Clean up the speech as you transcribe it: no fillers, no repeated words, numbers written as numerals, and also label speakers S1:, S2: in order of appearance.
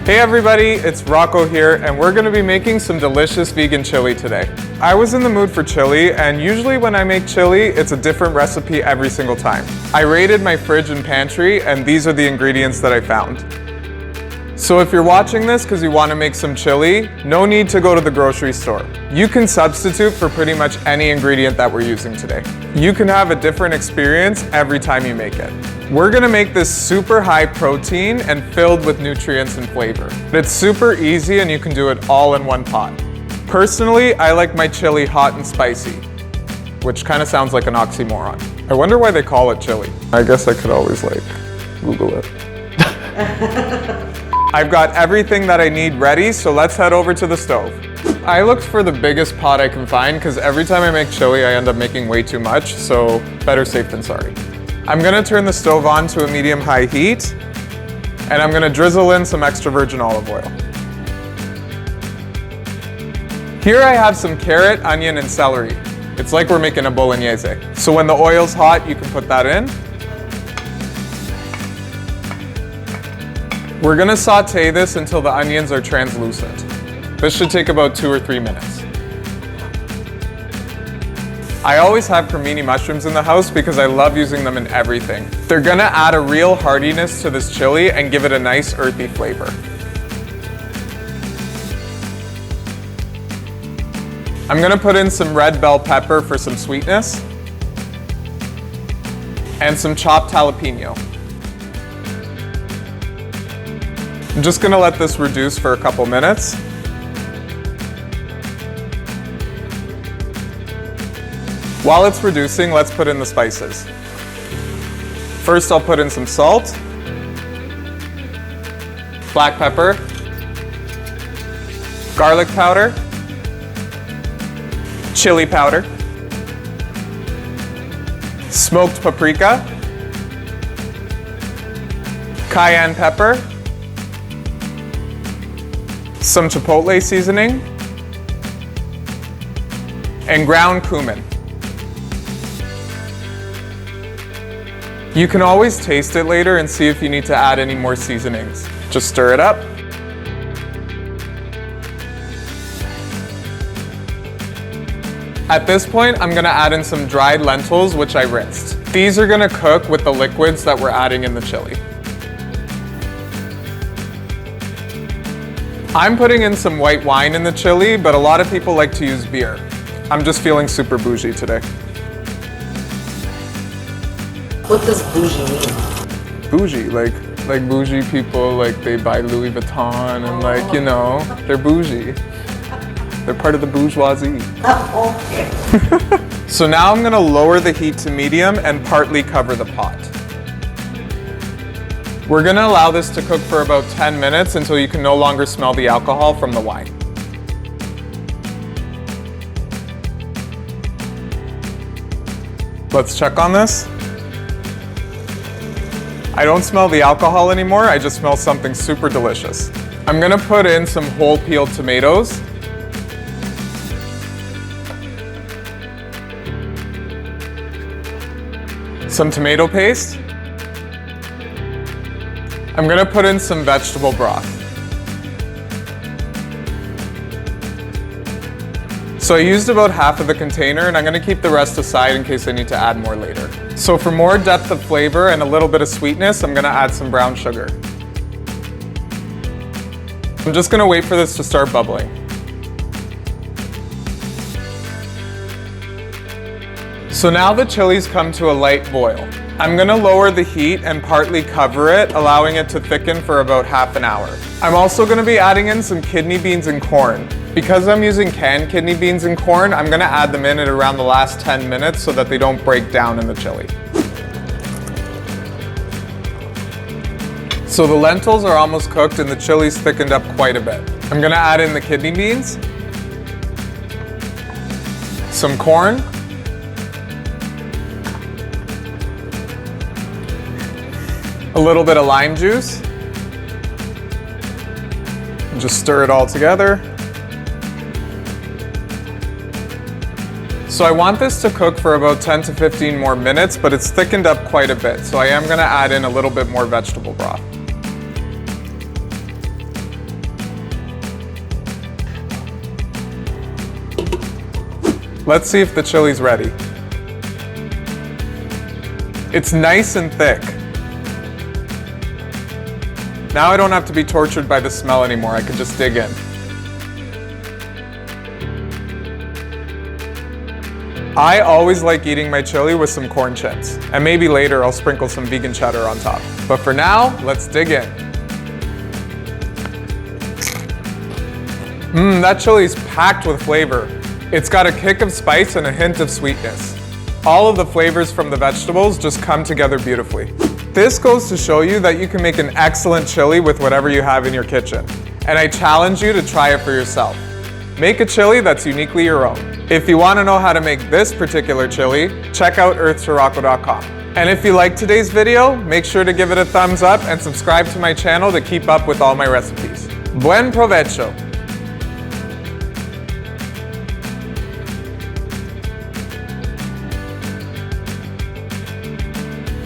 S1: Hey everybody, it's Rocco here, and we're going to be making some delicious vegan chili today. I was in the mood for chili, and usually when I make chili, it's a different recipe every single time. I raided my fridge and pantry, and these are the ingredients that I found. So if you're watching this because you want to make some chili, no need to go to the grocery store. You can substitute for pretty much any ingredient that we're using today. You can have a different experience every time you make it. We're gonna make this super high protein and filled with nutrients and flavor. It's super easy and you can do it all in one pot. Personally, I like my chili hot and spicy, which kind of sounds like an oxymoron. I wonder why they call it chili. I guess I could always Google it. I've got everything that I need ready, so let's head over to the stove. I looked for the biggest pot I can find because every time I make chili, I end up making way too much, so better safe than sorry. I'm gonna turn the stove on to a medium-high heat, and I'm gonna drizzle in some extra virgin olive oil. Here I have some carrot, onion, and celery. It's like we're making a bolognese. So when the oil's hot, you can put that in. We're gonna saute this until the onions are translucent. This should take about 2 or 3 minutes. I always have cremini mushrooms in the house because I love using them in everything. They're gonna add a real heartiness to this chili and give it a nice earthy flavor. I'm gonna put in some red bell pepper for some sweetness and some chopped jalapeno. I'm just gonna let this reduce for a couple minutes. While it's reducing, let's put in the spices. First, I'll put in some salt, black pepper, garlic powder, chili powder, smoked paprika, cayenne pepper, some chipotle seasoning, and ground cumin. You can always taste it later and see if you need to add any more seasonings. Just stir it up. At this point, I'm gonna add in some dried lentils, which I rinsed. These are gonna cook with the liquids that we're adding in the chili. I'm putting in some white wine in the chili, but a lot of people like to use beer. I'm just feeling super bougie today.
S2: What does bougie mean?
S1: Bougie, like bougie people, like they buy Louis Vuitton and you know, they're bougie. They're part of the bourgeoisie.
S2: Okay.
S1: So now I'm gonna lower the heat to medium and partly cover the pot. We're gonna allow this to cook for about 10 minutes until you can no longer smell the alcohol from the wine. Let's check on this. I don't smell the alcohol anymore, I just smell something super delicious. I'm gonna put in some whole peeled tomatoes. Some tomato paste. I'm gonna put in some vegetable broth. So I used about half of the container and I'm gonna keep the rest aside in case I need to add more later. So for more depth of flavor and a little bit of sweetness, I'm gonna add some brown sugar. I'm just gonna wait for this to start bubbling. So now the chili's come to a light boil. I'm gonna lower the heat and partly cover it, allowing it to thicken for about half an hour. I'm also gonna be adding in some kidney beans and corn. Because I'm using canned kidney beans and corn, I'm gonna add them in at around the last 10 minutes so that they don't break down in the chili. So the lentils are almost cooked and the chili's thickened up quite a bit. I'm gonna add in the kidney beans, some corn, a little bit of lime juice, and just stir it all together. So I want this to cook for about 10 to 15 more minutes, but it's thickened up quite a bit, so I am gonna add in a little bit more vegetable broth. Let's see if the chili's ready. It's nice and thick. Now I don't have to be tortured by the smell anymore. I can just dig in. I always like eating my chili with some corn chips, and maybe later I'll sprinkle some vegan cheddar on top. But for now, let's dig in. That chili is packed with flavor. It's got a kick of spice and a hint of sweetness. All of the flavors from the vegetables just come together beautifully. This goes to show you that you can make an excellent chili with whatever you have in your kitchen. And I challenge you to try it for yourself. Make a chili that's uniquely your own. If you want to know how to make this particular chili, check out earthsirocco.com. And if you liked today's video, make sure to give it a thumbs up and subscribe to my channel to keep up with all my recipes. Buen provecho!